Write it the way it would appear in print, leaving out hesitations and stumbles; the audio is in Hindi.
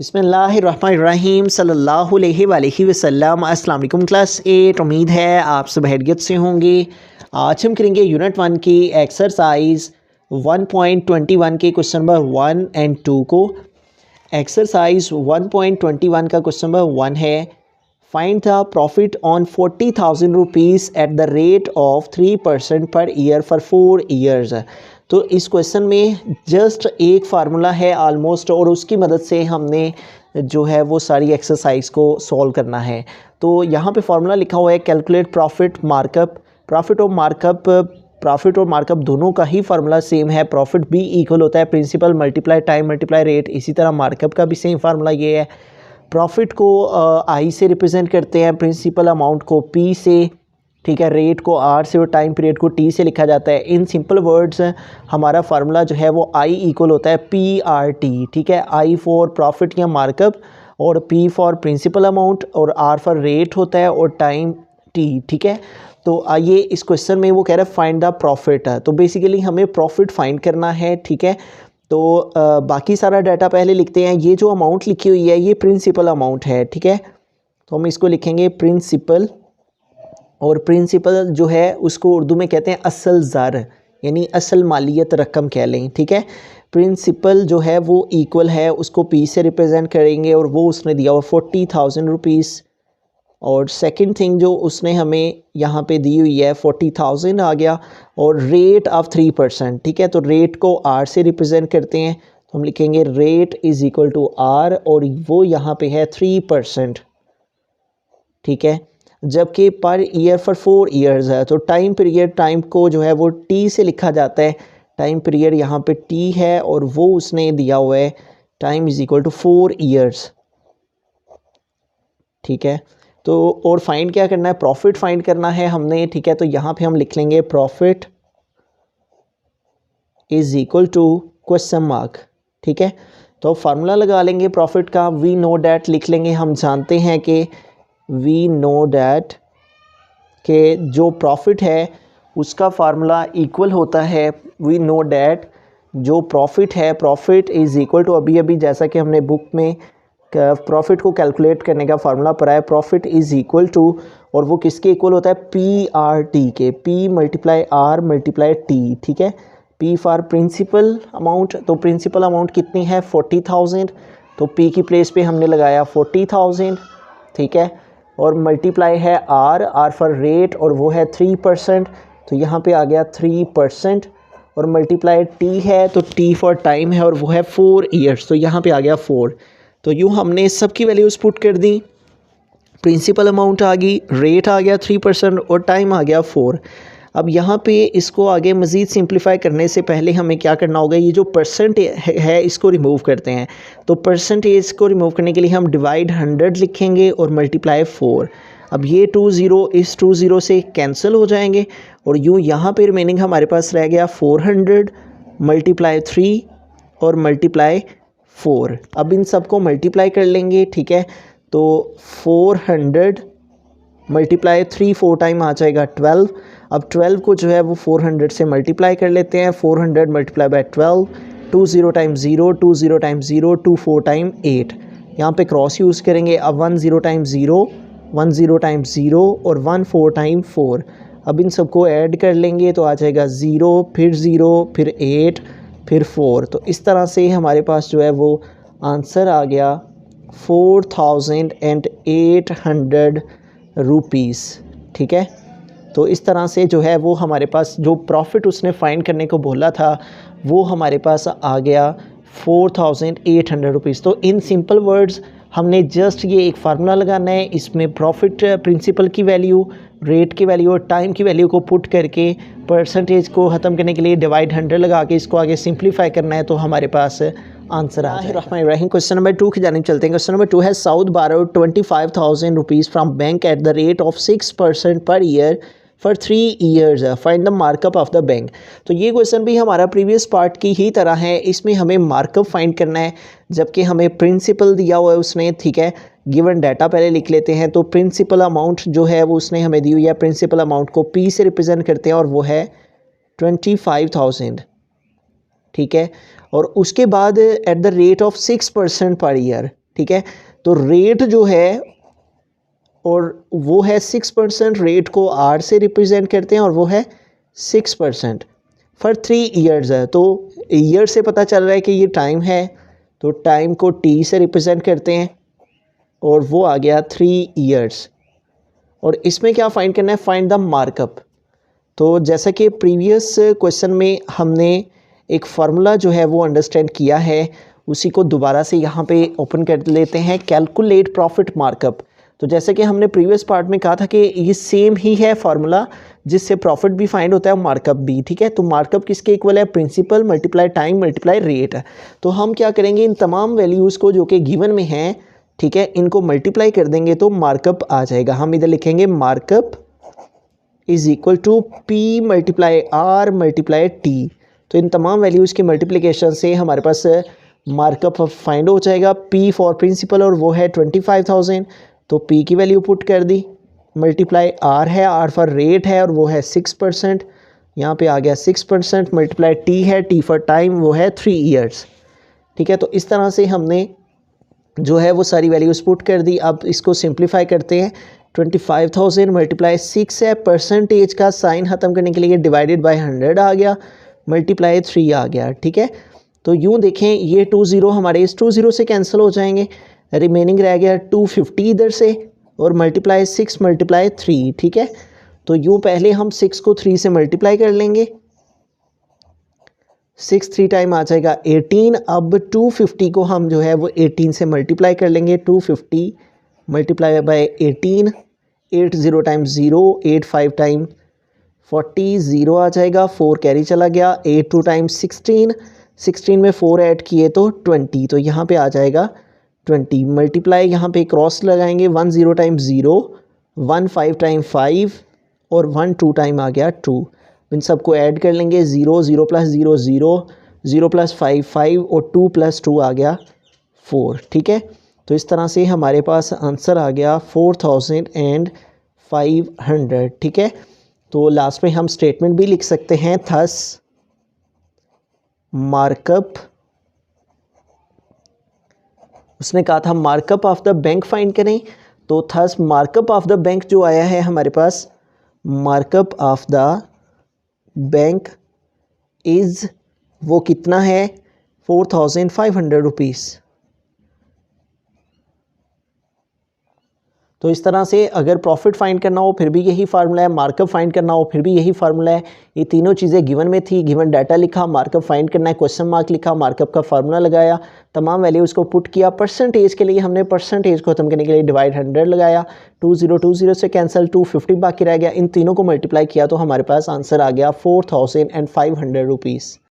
बिस्मिल्लाहिर्रहमानिर्रहीम सल्लल्लाहु अलैहि वसल्लम। अस्सलाम वालेकुम क्लास 8। उम्मीद है आप सब खैरियत से होंगे। आज हम करेंगे यूनिट 1 की एक्सरसाइज 1.21 के क्वेश्चन नंबर 1 एंड 2 को। एक्सरसाइज 1.21 का क्वेश्चन नंबर 1 है, find the profit on 40,000 rupees at the rate of 3% per year for 4 years. तो इस क्वेश्चन में जस्ट एक फार्मूला है ऑलमोस्ट, और उसकी मदद से हमने जो है वो सारी एक्सरसाइज को सॉल्व करना है। तो यहाँ पे फार्मूला लिखा हुआ है कैलकुलेट प्रॉफिट मार्कअप। प्रॉफिट और मार्कअप दोनों का ही फार्मूला सेम है। प्रॉफिट भी इक्वल होता है principal multiply time multiply rate. इसी तरह मार्कअप का भी सेम फार्मूला ये है। प्रॉफिट को आई से रिप्रेजेंट करते हैं, प्रिंसिपल अमाउंट को पी से, ठीक है, रेट को आर से और टाइम पीरियड को टी से लिखा जाता है। इन सिंपल वर्ड्स हमारा फार्मूला जो है वो आई इक्वल होता है पी आर टी, ठीक है। आई फॉर प्रॉफिट या मार्कअप, और पी फॉर प्रिंसिपल अमाउंट, और आर फॉर रेट होता है, और टाइम टी, ठीक है। तो आइए इस क्वेश्चन में वो कह रहा है फाइंड द प्रॉफिट। तो बेसिकली हमें प्रॉफिट फाइंड करना है, ठीक है। तो बाकी सारा डाटा पहले लिखते हैं। ये जो अमाउंट लिखी हुई है ये प्रिंसिपल अमाउंट है, ठीक है। तो हम इसको लिखेंगे प्रिंसिपल, और प्रिंसिपल जो है उसको उर्दू में कहते हैं असल ज़र, यानी असल मालियत रकम कह लें, ठीक है। प्रिंसिपल जो है वो इक्वल है, उसको पी से रिप्रेजेंट करेंगे, और वो उसने दिया हुआ 40,000 रुपीज़। और सेकंड थिंग जो उसने हमें यहाँ पे दी हुई है 40,000 आ गया, और रेट ऑफ 3%, ठीक है। तो रेट को आर से रिप्रेजेंट करते हैं, तो हम लिखेंगे rate is equal to R, और वो यहाँ पे है 3%, ठीक है। जबकि पर ईयर फॉर 4 ईयर्स है, तो टाइम पीरियड, टाइम को जो है वो टी से लिखा जाता है। टाइम पीरियड यहाँ पे टी है, और वो उसने दिया हुआ है time is equal to 4 years, ठीक है। तो और फाइंड क्या करना है, प्रॉफिट फाइंड करना है हमने, ठीक है। तो यहाँ पे हम लिख लेंगे profit is equal to question mark, ठीक है। तो फार्मूला लगा लेंगे प्रॉफिट का, वी नो डैट लिख लेंगे। हम जानते हैं कि वी नो डैट के जो प्रॉफिट है उसका फार्मूला इक्वल होता है, वी नो डैट जो प्रॉफिट है, प्रॉफिट इज़ इक्वल टू, अभी जैसा कि हमने बुक में प्रॉफिट को कैलकुलेट करने का फार्मूला पढ़ा है, प्रॉफिट इज़ इक्वल टू, और वो किसके इक्वल होता है, पी आर टी के, P multiply R multiply T, ठीक है। पी फॉर प्रिंसिपल अमाउंट, तो प्रिंसिपल अमाउंट कितनी है 40,000, तो पी की प्लेस पे हमने लगाया 40,000, ठीक है। और मल्टीप्लाई है आर, आर फॉर रेट, और वो है 3%, तो यहाँ पे आ गया 3%। और मल्टीप्लाई टी है, तो टी फॉर टाइम है, और वो है 4 ईयर्स, तो यहाँ पे आ गया 4। तो यूँ हमने सब की वैल्यूज़ पुट कर दी। प्रिंसिपल अमाउंट आ गई, रेट आ गया 3%, और टाइम आ गया 4। अब यहाँ पे इसको आगे मज़ीद सिंप्लीफाई करने से पहले हमें क्या करना होगा, ये जो परसेंट है इसको रिमूव करते हैं। तो परसेंटेज को रिमूव करने के लिए हम डिवाइड 100 लिखेंगे और मल्टीप्लाई 4। अब ये 20 इस 20 से कैंसिल हो जाएंगे, और यूँ यहाँ पे रिमेनिंग हमारे पास रह गया 400 मल्टीप्लाई 3 और मल्टीप्लाई 4। अब इन सब को मल्टीप्लाई कर लेंगे, ठीक है। तो 400 मल्टीप्लाई 3 4 टाइम आ जाएगा 12। अब 12 को जो है वो 400 से मल्टीप्लाई कर लेते हैं, 400 multiply by 12, 20 time 0, 20 time 0, 24 time 8। यहाँ पे क्रॉस यूज़ करेंगे। अब 10 टाइम 0, 10 टाइम 0, और 14 टाइम 4। अब इन सबको ऐड कर लेंगे तो आ जाएगा 0, फिर 8, फिर 4। तो इस तरह से हमारे पास जो है वो आंसर आ गया 4,800 रुपीज़, ठीक है। तो इस तरह से जो है वो हमारे पास जो प्रॉफिट उसने फाइंड करने को बोला था वो हमारे पास आ गया 4,800 रुपीज़। तो इन सिंपल वर्ड्स हमने जस्ट ये एक फार्मूला लगाना है, इसमें प्रॉफिट प्रिंसिपल की वैल्यू, रेट की वैल्यू और टाइम की वैल्यू को पुट करके परसेंटेज को ख़त्म करने के लिए डिवाइड 100 लगा के इसको आगे सिंप्लीफाई करना है, तो हमारे पास आंसर आ जाएगा। क्वेश्चन नंबर 2 की जानिब चलते हैं। क्वेश्चन नंबर 2 है south borrowed 25,000 rupees from bank at the rate of 6% per year for 3 years, find the markup of the bank. तो ये क्वेश्चन भी हमारा प्रीवियस पार्ट की ही तरह है। इसमें हमें मार्कअप फाइंड करना है, जबकि हमें प्रिंसिपल दिया हुआ है उसने, ठीक है। गिवन डाटा पहले लिख लेते हैं। तो प्रिंसिपल अमाउंट जो है वो उसने हमें दी हुई है, प्रिंसिपल अमाउंट को पी से रिप्रेजेंट करते हैं, और वो है 25,000, ठीक है। और उसके बाद at the rate of 6% per year, ठीक है। तो रेट जो है और वो है 6%, रेट को आर से रिप्रेजेंट करते हैं और वो है 6% फॉर 3 ईयर्स है। तो ईयर से पता चल रहा है कि ये टाइम है, तो टाइम को टी से रिप्रेजेंट करते हैं और वो आ गया 3 ईयर्स। और इसमें क्या फाइंड करना है, फाइंड द मार्कअप। तो जैसा कि प्रीवियस क्वेश्चन में हमने एक फार्मूला जो है वो अंडरस्टैंड किया है, उसी को दोबारा से यहाँ पे ओपन कर लेते हैं, कैलकुलेट प्रॉफिट मार्कअप। तो जैसे कि हमने प्रीवियस पार्ट में कहा था कि ये सेम ही है फार्मूला जिससे प्रॉफिट भी फाइंड होता है और मार्कअप भी, ठीक है। तो मार्कअप किसके इक्वल है, principal multiply time multiply rate. तो हम क्या करेंगे, इन तमाम वैल्यूज़ को जो कि गिवन में हैं, ठीक है, इनको मल्टीप्लाई कर देंगे तो मार्कअप आ जाएगा। हम इधर लिखेंगे markup is equal to P multiply R multiply T. तो इन तमाम वैल्यूज़ के मल्टीप्लिकेशन से हमारे पास मार्कअप फाइंड हो जाएगा। पी फॉर प्रिंसिपल और वो है 25,000, तो पी की वैल्यू पुट कर दी, मल्टीप्लाई आर है, आर फॉर रेट है और वो है 6%, यहाँ पे आ गया 6%, मल्टीप्लाई टी है, टी फॉर टाइम, वो है 3 ईयर्स, ठीक है। तो इस तरह से हमने जो है वो सारी वैल्यूज़ पुट कर दी। अब इसको सिंप्लीफाई करते हैं, 25,000 मल्टीप्लाई 6 है, परसेंटेज का साइन ख़त्म करने के लिए डिवाइडेड बाय 100 आ गया, मल्टीप्लाई 3 आ गया, ठीक है। तो यूँ देखें ये 20 हमारे इस 20 से कैंसिल हो जाएंगे, रिमेनिंग रह गया 250 इधर से और मल्टीप्लाई 6 मल्टीप्लाई 3, ठीक है। तो यूँ पहले हम 6 को 3 से मल्टीप्लाई कर लेंगे, 6 3 टाइम आ जाएगा 18। अब 250 को हम जो है वो 18 से मल्टीप्लाई कर लेंगे, 250 मल्टीप्लाई बाय 18, 80 टाइम 0, 85 टाइम 40, 0 आ जाएगा, 4 कैरी चला गया, 82 टाइम 16, 16 में 4 ऐड किए तो 20, तो यहाँ पे आ जाएगा 20, मल्टीप्लाई यहाँ पे क्रॉस लगाएंगे, 10 टाइम 0, 15 टाइम 5 और 12 टाइम आ गया 2। इन सबको ऐड कर लेंगे, 0 0 प्लस 0 0, 0 प्लस 5 5 और 2 प्लस 2 आ गया 4, ठीक है। तो इस तरह से हमारे पास आंसर आ गया 4500, ठीक है। तो लास्ट में हम स्टेटमेंट भी लिख सकते हैं, थस मार्कअप, उसने कहा था markup of the bank find करें, तो thus markup of the bank जो आया है हमारे पास, markup of the bank is वो कितना है, 4500 रुपीज़। तो इस तरह से अगर प्रॉफिट फाइंड करना हो फिर भी यही फार्मूला है, मार्कअप फाइंड करना हो फिर भी यही फार्मूला है। ये तीनों चीज़ें गिवन में थी, गिवन डाटा लिखा, मार्कअप फाइंड करना है, क्वेश्चन मार्क लिखा, मार्कअप का फार्मूला लगाया, तमाम वैल्यूज़ को पुट किया। परसेंटेज के लिए हमने परसेंटेज को खत्म करने के लिए डिवाइड 100 लगाया, 20 से कैंसिल, 250 बाकी रह गया, इन तीनों को मल्टीप्लाई किया तो हमारे पास आंसर आ गया 4500 रुपीज़।